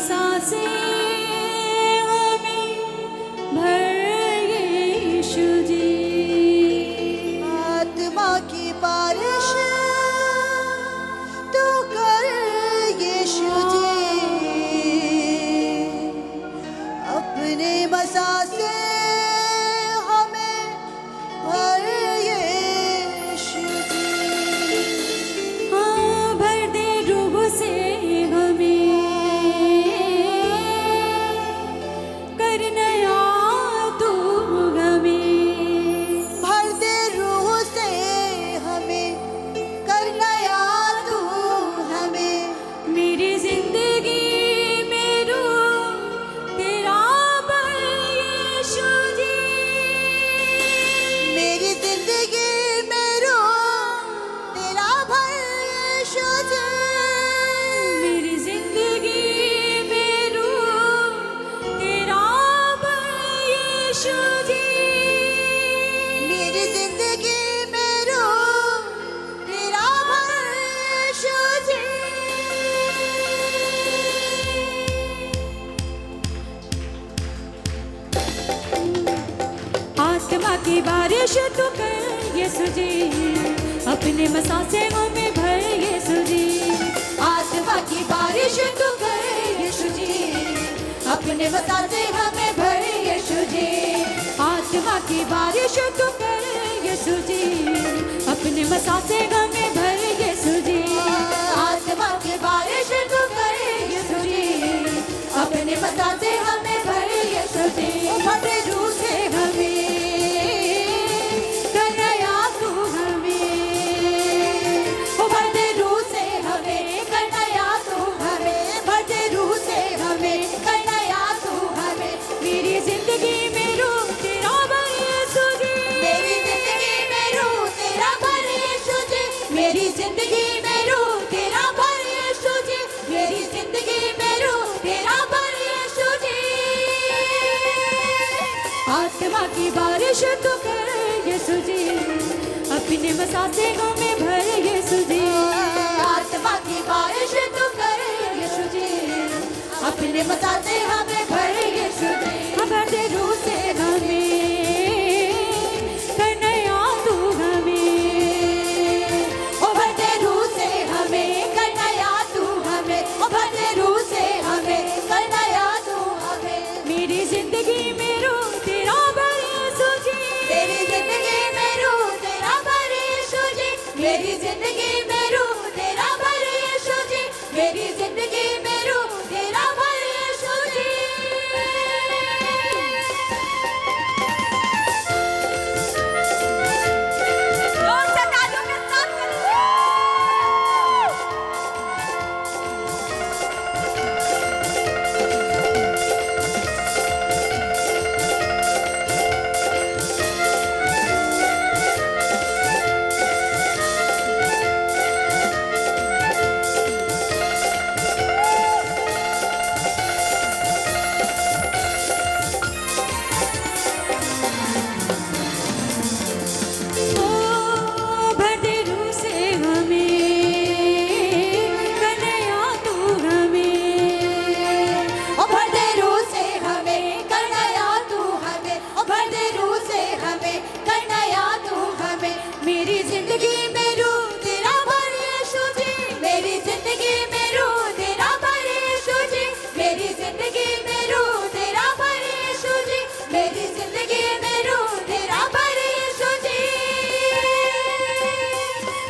सांसें हमें भर यीशु जी। आत्मा की बारिश तू कर यीशु जी, अपने मसा से हमें भर यीशु जी। हाँ, भर दे रूह से हमें, कर नया तू हमें। भर दे रूह से हमें, कर नया तू हमें। मेरी जिंदगी में रूह तेरा भर यीशु जी। मेरी जिंदगी में रूह तेरा भर यीशु जी। मेरी जिंदगी में रूह तेरा भर यीशु जी। मेरी जिंदगी में रूह तेरा भर यीशु जी। आत्मा की बारिश तू कर यीशु जी, अपने मसा से हमें भर यीशु जी। आत्मा की बारिश तू कर यीशु जी, अपने मसा से हमें भर यीशु जी। आत्मा की बारिश तू कर यीशु जी, अपने मसा से हमें भर यीशु जी। आत्मा की बारिश तू कर यीशु जी, अपने मसा से हमें भर यीशु जी। भरे रूह से हमें, कर नया तू हमें। ओ भरे रूह से हमें, कर नया तू हमें। भरे रूह से हमें, कर नया तू हमें। मेरी जिंदगी में रूह तेरा भर यीशु जी। मेरी जिंदगी में रूह तेरा भर यीशु जी। मेरी जिंदगी में रूह तेरा भर यीशु जी। मेरी जिंदगी में रूह तेरा भर यीशु जी। आत्मा की बारिश तू कर यीशु जी, अपने मसा से हमें भर यीशु जी। आत्मा की बारिश तू कर यीशु जी, अपने मसा से हमें भर यीशु जी। भर दे रूह से हमें, कर नया तू हमें। ओ भरते रूह से हमें, कर नया तू हमें। ओ भरते रूह से हमें, कर नया तू हमें। मेरी जिंदगी में रूह तेरा भर यीशु जी। तेरी जिंदगी में रूह तेरा भर यीशु जी। मेरी जिंदगी में रूह तेरा भर यीशु जी। मेरी जिंदगी में रूह तेरा भर यीशु जी। जोर से तालियों के साथ करें। ओ भर दे रूह से हमें, कर नया तू हमें। ओ भरते रूह से हमें, कर नया तू हमें। ओ भरते रूह से हमें, कर नया तू हमें। मेरी जिंदगी में रूह तेरा भर यीशु जी। मेरी जिंदगी में रूह तेरा भर यीशु जी। मेरी जिंदगी में रूह तेरा भर यीशु जी। मेरी जिंदगी में रूह तेरा भर यीशु जी।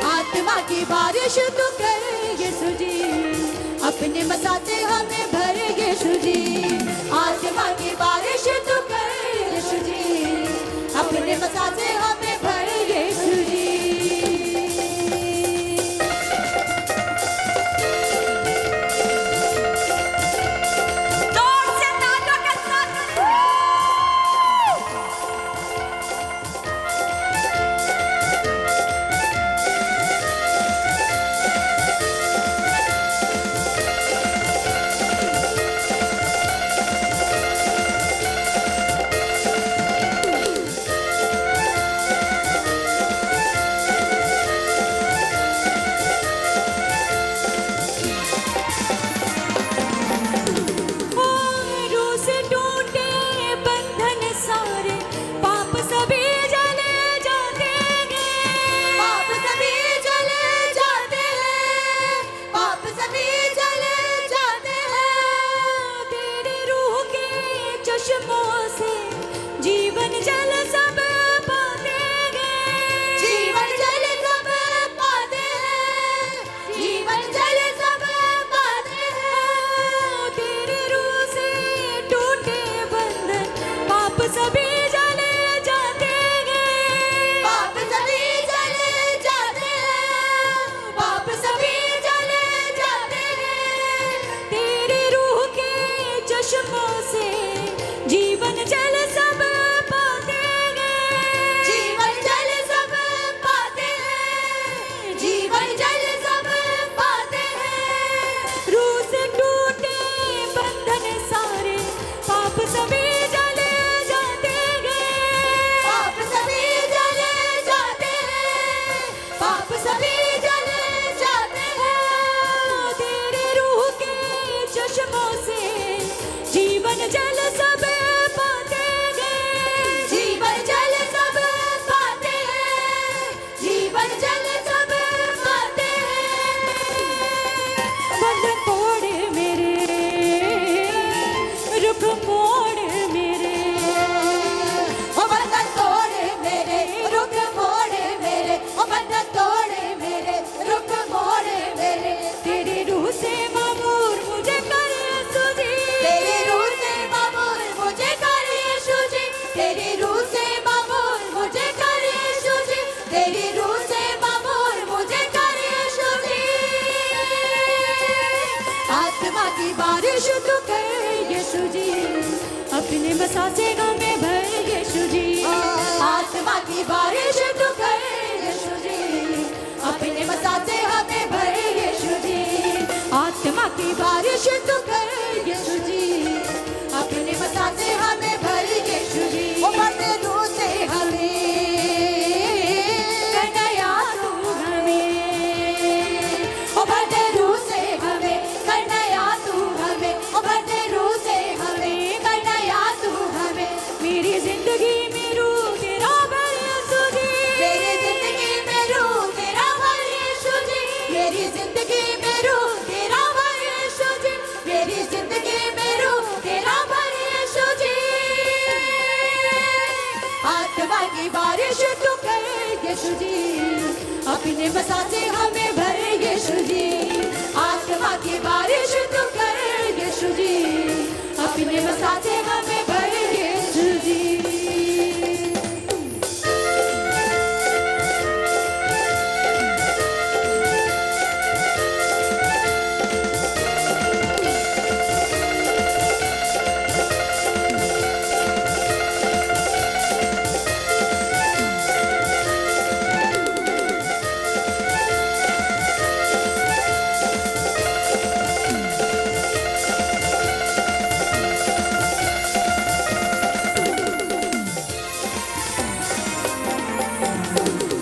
आत्मा की बारिश तू कर यीशु जी, अपने मसा से हमें भर यीशु जी। आत्मा की बारिश तू कर यीशु जी, अपने मसा से हमें भर यीशु जी। जोर से तालियों के साथ करें। जल सब पाते गए, जीवन जल सब पाते हैं, जीवन जल सब पाते हैं। बंधन तोड़ मेरे, रुख मोड़ मेरे, ओ बंधन तोड़ मेरे, रुख मोड़ मेरे, ओ बंधन तोड़ मेरे, रुख मोड़ मेरे। तेरी रूह से मामूर मुझे कर यीशु जी, तेरी रूह से मामूल मुझे कर यीशु जी, तेरी रूह से मामूल मुझे कर यीशु जी, तेरी रूह से मामूल मुझे कर यीशु जी। आत्मा की बारिश तू कर यीशु जी, अपने बसा से हमें भर यीशु जी। आत्मा की बारिश तू कर यीशु जी, अपने मसासे हमें भर यीशु जी। आत्मा की बारिश तू कर यीशु जी, अपने मसासे हमें भर यीशु जी। ओ बढ़ते रूह से हमें करना याद तू हमें, ओ बढ़ते रूह से हमें करना याद तू हमें, ओ बढ़ते रूह से हमें करना याद तू हमें। मेरी जिंदगी में रूह तेरा भर यीशु जी, मेरी जिंदगी में रूह तेरा भर यीशु जी, मेरी जिंदगी में रूह तेरा भर यीशु जी, मेरी जिंदगी में रूह तेरा भर यीशु जी। आत्मा की बारिश तू कर यीशु जी, अपने बसा से हमें भर यीशु जी। आत्मा की बारिश तू कर यीशु जी, अपने बसा से हमें भर यीशु जी।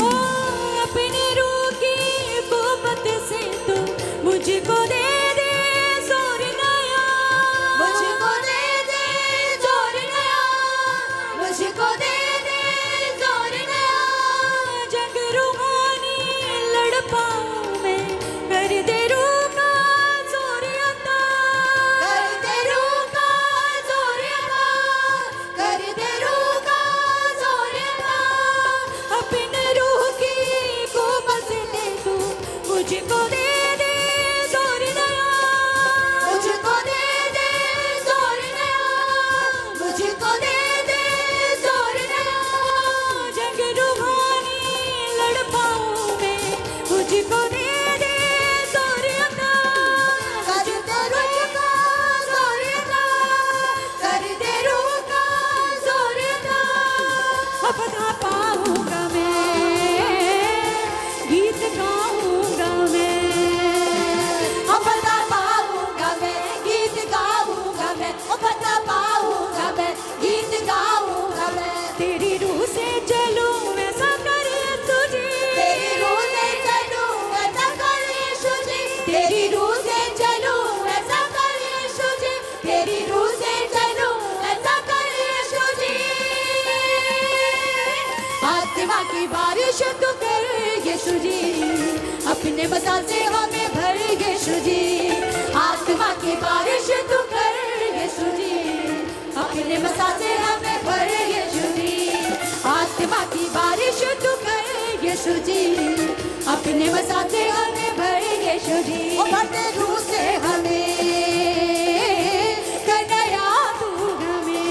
ओ अपनी रूह की कुव्वत से तू मुझको दे दे जोर नया, मुझको दे दे जोर नया, मुझको दे दे जोर नया। जग रूहानी लड़ पाऊं मैं, कर दे रूह का जोर अता, कर दे रूह का जोर अता, कर दे रूह का जोर अता। अपने रूह की कुव्वत से तू मुझको दे दे जोर नया, मुझको दे दे जोर नया, मुझको दे दे जोर नया। जग रूहानी लड़ पाऊं मैं, मुझको दे दे जोर अता। कर दे रूह का जोर अता, कर दे रूह का जोर अता। अपना पाऊंगा मैं, गीत गाऊंगा मैं, अपना पाऊंगा मैं, गीत गाऊंगा मैं, अपना पाऊंगा मैं, गीत गाऊंगा मैं। तेरी रूह से चलूं ऐसा कर यीशु जी, तेरी रूह से चलूं ऐसा कर यीशु जी, तेरी रूह से चलूं ऐसा कर यीशु जी, तेरी रूह से चलूं ऐसा कर यीशु जी। आत्मा की बारिश तू कर यीशु जी, अपने बसा से हमें भर यीशु जी। आत्मा की बारिश तू कर यीशु जी, अपने बसा से हमें भर यीशु जी। आत्मा की बारिश तू कर यीशु जी, अपने बसा से हमें भर यीशु जी। ओ बढ़ते रूह से हमें करना याद तू हमें,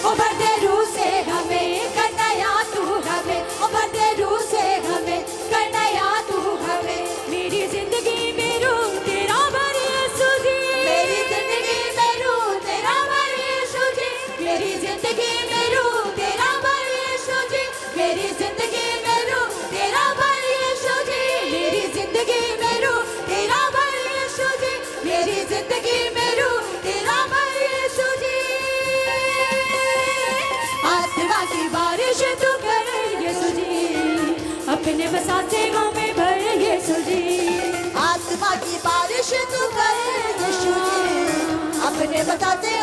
ओ बढ़ते रूह से हमें करना याद तू हमें, ओ बढ़ते रूह से हमें करना याद तू हमें। मेरी जिंदगी में रूह तेरा भर यीशु जी, मेरी जिंदगी में रूह तेरा भर यीशु जी, मेरी जिंदगी में रूह तेरा भर यीशु जी, मेरी जिंदगी में रूह तेरा भर यीशु जी, मेरी जिंदगी में रूह तेरा भर यीशु जी, मेरी जिंदगी में रूह तेरा भर यीशु जी। आत्मा की बारिश तू कर यीशु जी, अपने बसा से हमें भर यीशु जी। आत्मा की बारिश तू कर यीशु जी, अपने बताते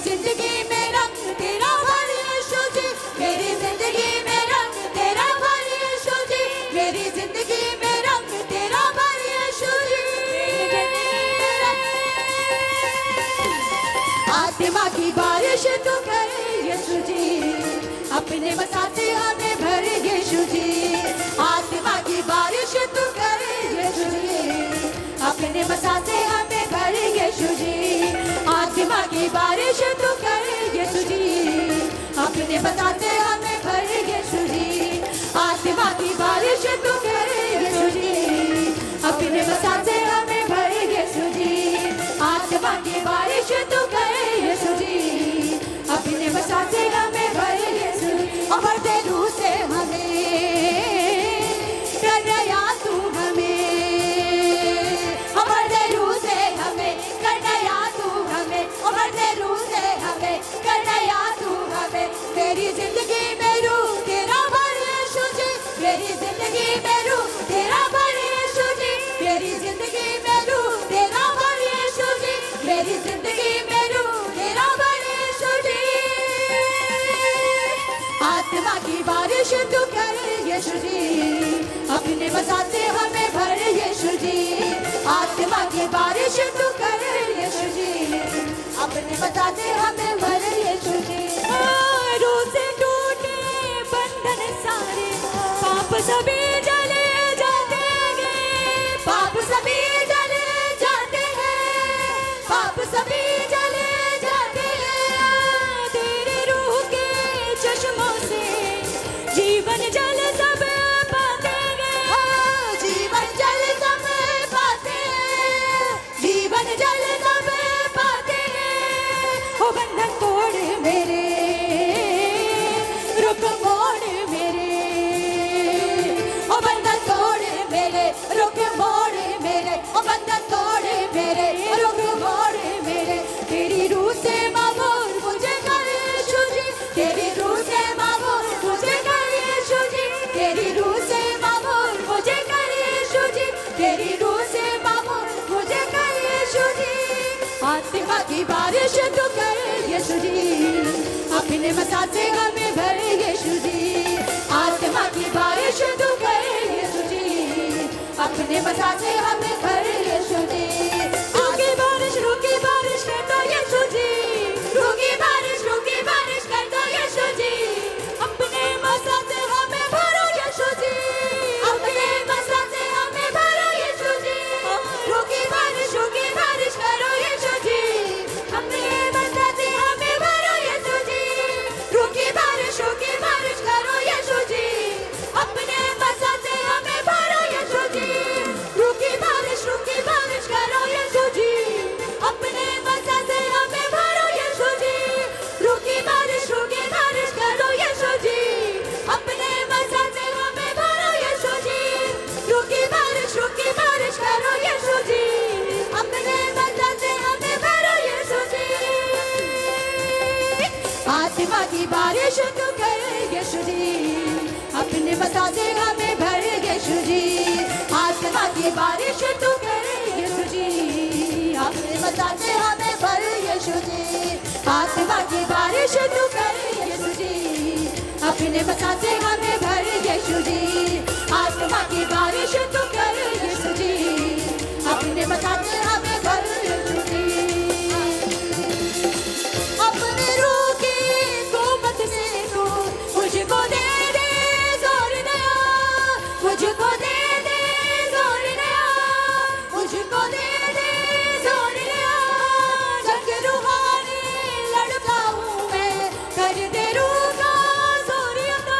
जिंदगी में रंग तेरा भर यीशु जी, मेरी जिंदगी में रंग तेरा भर यीशु जी, मेरी जिंदगी में रंग तेरा भर यीशु जी। आत्मा की बारिश तू कर यीशु जी, अपने मसा से हमें भर यीशु जी। आत्मा की बारिश तू कर यीशु जी, अपने मसा से हमें भर यीशु जी। आत्मा की बारिश तू कर यीशु जी, अपने मसा से हमें भर यीशु जी। आत्मा की बारिश तू कर यीशु जी, अपने मसा से हमें भर यीशु जी। आत्मा की बारिश तू कर यीशु जी, अपने मसा से हमें भर यीशु जी। और बढ़ते रूह से हमें कर नया तू हमें, और बढ़ते रूह से हमें कर नया तू हमें, और बढ़ते रूह से हमें कर नया तू हमें। मेरी जिंदगी में रूह तेरा भर यीशु जी, मेरी जिंदगी में रूह तेरा भर यीशु जी, मेरी जिंदगी में रूह तेरा भर यीशु जी, मेरी जिंदगी में रूह तेरा भर यीशु जी। आत्मा की बारिश तू कर यीशु जी, अपने मसा से हमें भर यीशु जी। आत्मा की बारिश तू कर यीशु जी, अपने मसा से हमें भर यीशु जी। रूह से टूटे बंधन सारे, पाप सभी जले जाते हैं, पाप सभी जले जाते हैं, पाप सभी जले जाते हैं। तेरे रूह के चश्मों से जीवन जल सब पाते हैं, जीवन जल सब पाते हैं, जीवन जल सब पाते हैं। ओ बंधन तोड़ मेरे, रुक मोड़ मेरे, ओ बंधन तोड़ मेरे, रुक मोड़ मेरे, ओ बंधन तोड़ मेरे, रुक मोड़ मेरे। तेरी रूह से मामूल मुझे कर यीशु जी, तेरी रूह से मामूल मुझे कर यीशु जी, तेरी रूह से मामूल मुझे कर यीशु जी, तेरी रूह से मामूल मुझे कर यीशु जी। आत्मा की बारिश तू कर यीशु जी, अपने मसा से हमें भर यीशु जी। आत्मा की बारिश तू कर यीशु जी, अपने मसा से हमें भर यीशु जी। रूकी बारिश कर दो यीशु जी, रूकी बारिश कर दो यीशु जी, अपने मसा से हमें भरो यीशु जी। अपने मसा से हमें भरो यीशु जी। रूकी बारिश करो यीशु जी, अपने मसा से हमें भरो यीशु जी। रूकी बारिश करो यीशु जी, अपने मसा से हमें भरो यीशु जी। रूकी बारिश करो यीशु जी, अपने मसा से हमें भरो यीशु जी। रूकी बारिश करो यीशु जी, अपने मसा से हमें भरो यीशु जी। रूकी बारिश करो यीशु जी, अपने मसा से हमें भरो यीशु जी। आत्मा की बारिश तू कर यीशु जी, अपने मसा से हमें भर यीशु जी। आत्मा की बारिश तू कर यीशु जी, अपने मसा से हमें भर यीशु जी। आत्मा की बारिश तू कर यीशु जी, अपने मसा से हमें भर यीशु जी। आत्मा की बारिश तू कर यीशु जी, अपने मसा से हमें भर यीशु जी। अपने रूह की कुव्वत से तू मुझको दे दे जोर नया, मुझको दे दे जोर नया, मुझको दे दे जोर नया। जंग रूहानी लड़ता हूँ मैं, कर दे रूह का जोर अता।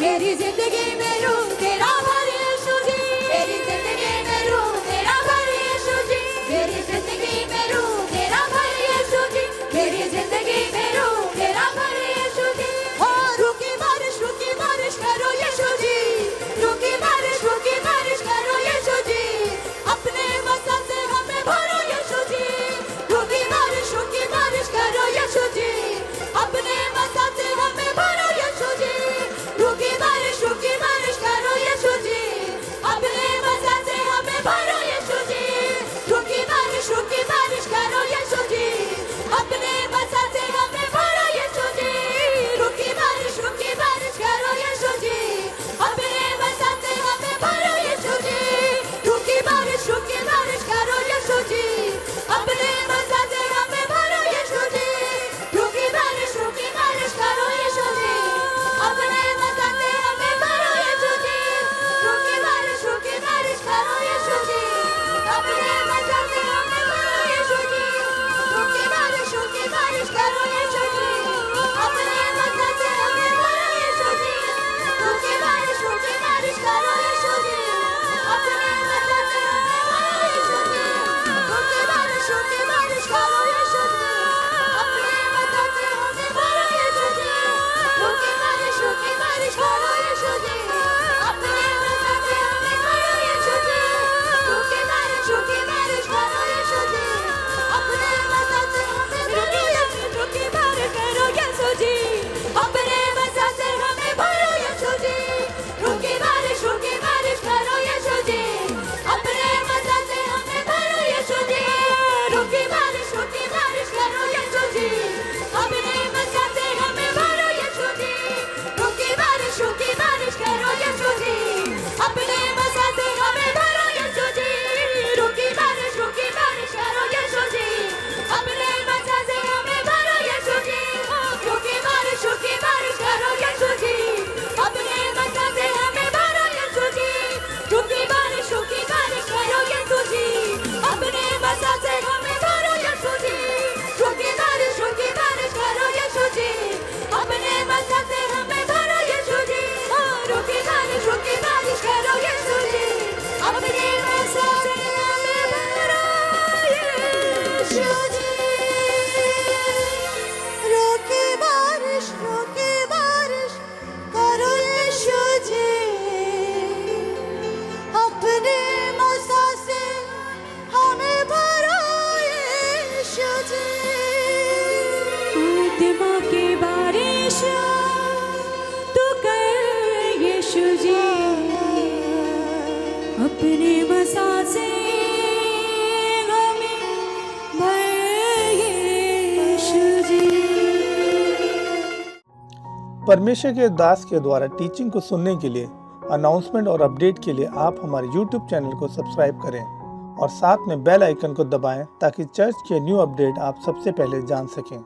मेरी जिंदगी में रूह तेरा भर यीशु जी, मेरी जिंदगी में रूह तेरा भर यीशु जी, मेरी जिंदगी में रूह तेरा भर यीशु जी, मेरी जिंदगी में रूह तेरा भर यीशु जी। ओ रूह की बारिश करो यीशु जी, रूह की बारिश करो यीशु जी, अपने मसा से हमें भरो यीशु जी, रूह की बारिश करो यीशु जी, अपने मसा से हमें भरो यीशु जी, रूह की बारिश करो यीशु जी, अपने मसा से हमें भरो यीशु जी, रूह की बारिश करो यीशु जी, अपने मसा से हमें भरो यीशु जी, रूह की बारिश करो यीशु जी, अपने मसा से हमें भरो यीशु जी, रूह की बारिश करो यीशु जी, अपने मसा से हमें भरो यीशु जी, रूह की बारिश करो यीशु जी, अपने मसा से हमें भरो यीशु जी, रूह की बारिश करो यीशु जी, अपने मसा से हमें भरो यीशु जी, रूह की बारिश करो यीशु जी, अपने मसा से हमें भरो यीशु जी, रूह की बारिश करो यीशु जी, अपने मसा से हमें भरो यीशु जी, रूह की बारिश करो यीशु जी, अपने मसा से हमें भरो यीशु जी, रूह की बारिश करो यीशु जी, अपने मसा से हमें भरो यीशु जी, रूह की बारिश करो यीशु जी, अपने मसा से हमें भरो यीशु, रूह की बारिश करो यीशु जी, अपने मसा से हमें भरो यीशु जी, रूह की बारिश करो यीशु जी, अपने मसा से हमें भरो यीशु जी, रूह की बारिश करो यीशु जी, अपने मसा से हमें भरो यीशु जी, रूह की बारिश करो यीशु जी, अपने मसा से हमें भरो यीशु जी, रूह की बारिश करो यीशु जी, अपने मसा से हमें भरो यीशु जी, रूह की बारिश करो यीशु जी, अपने मसा से हमें भरो यीशु जी, रूह की बारिश करो यीशु जी, अपने मसा से हमें भरो यीशु जी, रूह की बारिश करो यीशु जी, अपने मसा से हमें भरो यीशु जी, रूह की बारिश करो यीशु जी, अपने मसा से हमें भरो यीशु जी, रूह की बारिश करो यीशु जी, अपने मसा से हमें भरो यीशु जी। आत्मा की बारिश तू कर यीशु जी, अपने मसा से हमें भर यीशु जी। परमेश्वर के दास के द्वारा टीचिंग को सुनने के लिए, अनाउंसमेंट और अपडेट के लिए आप हमारे YouTube चैनल को सब्सक्राइब करें और साथ में बेल आइकन को दबाएं ताकि चर्च के न्यू अपडेट आप सबसे पहले जान सकें।